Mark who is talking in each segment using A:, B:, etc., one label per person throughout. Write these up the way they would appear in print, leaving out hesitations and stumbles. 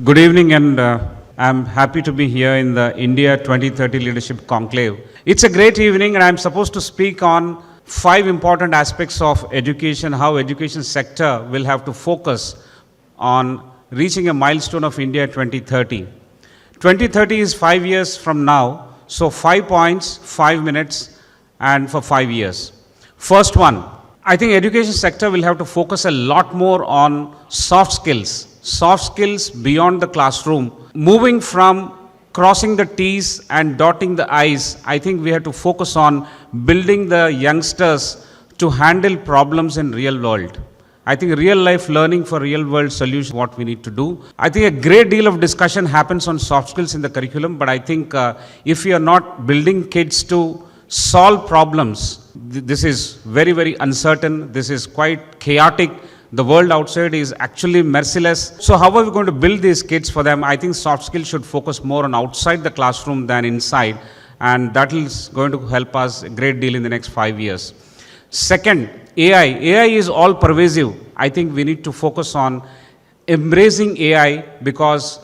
A: Good evening, and I'm happy to be here in the India 2030 Leadership Conclave. It's a great evening, and I'm supposed to speak on 5 important aspects of education, how education sector will have to focus on reaching a milestone of India 2030. 2030 is 5 years from now, so 5 points, 5 minutes, and for 5 years. First one, I think education sector will have to focus a lot more on soft skills beyond the classroom. Moving from crossing the T's and dotting the I's, I think we have to focus on building the youngsters to handle problems in real world. I think real life learning for real world solutions is what we need to do. I think a great deal of discussion happens on soft skills in the curriculum, but I think if you are not building kids to solve problems, this is very, very uncertain. This is quite chaotic. The world outside is actually merciless. So how are we going to build these kids for them? I think soft skills should focus more on outside the classroom than inside, and that is going to help us a great deal in the next 5 years. Second, AI. AI is all pervasive. I think we need to focus on embracing AI, because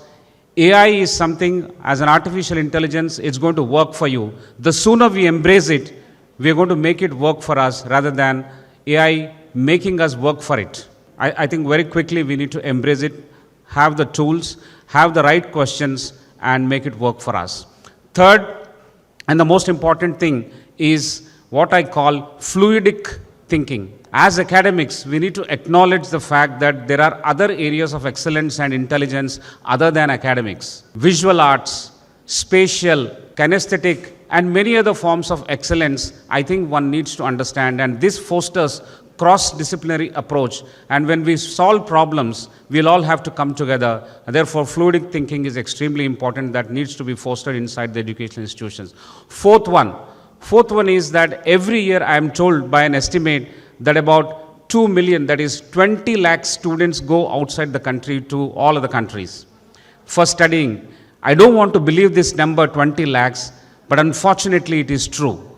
A: AI is something, as an artificial intelligence, it's going to work for you. The sooner we embrace it, we are going to make it work for us rather than AI making us work for it. I think very quickly we need to embrace it, have the tools, have the right questions, and make it work for us. Third, and the most important thing, is what I call fluidic thinking. As academics, we need to acknowledge the fact that there are other areas of excellence and intelligence other than academics. Visual arts, spatial, kinesthetic, and many other forms of excellence, I think one needs to understand, and this fosters cross-disciplinary approach, and when we solve problems, we'll all have to come together. Therefore, fluidic thinking is extremely important, that needs to be fostered inside the educational institutions. Fourth one is that every year I am told by an estimate that about 2 million, that is 20 lakh students go outside the country to all other countries for studying. I don't want to believe this number 20 lakhs, but unfortunately it is true.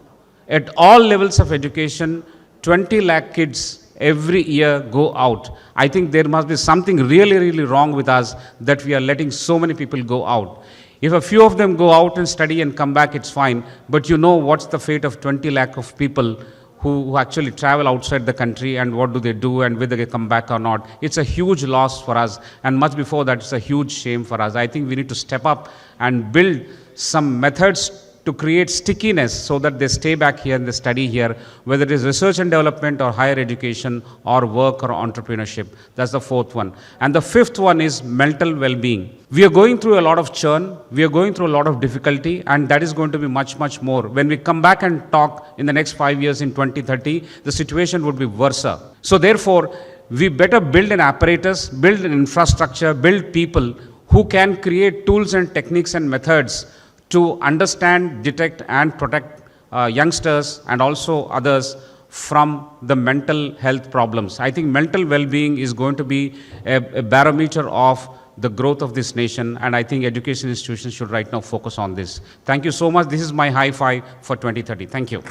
A: At all levels of education, 20 lakh kids every year go out. I think there must be something really, really wrong with us that we are letting so many people go out. If a few of them go out and study and come back, it's fine. But you know what's the fate of 20 lakh of people who actually travel outside the country, and what do they do, and whether they come back or not. It's a huge loss for us, and much before that, it's a huge shame for us. I think we need to step up and build some methods to create stickiness so that they stay back here and they study here, whether it is research and development or higher education or work or entrepreneurship. That's the fourth one. And the fifth one is mental well-being. We are going through a lot of churn, we are going through a lot of difficulty, and that is going to be much, much more. When we come back and talk in the next 5 years in 2030, the situation would be worse. So therefore, we better build an apparatus, build an infrastructure, build people who can create tools and techniques and methods to understand, detect, and protect youngsters and also others from the mental health problems. I think mental well-being is going to be a barometer of the growth of this nation, and I think education institutions should right now focus on this. Thank you so much. This is my high five for 2030. Thank you.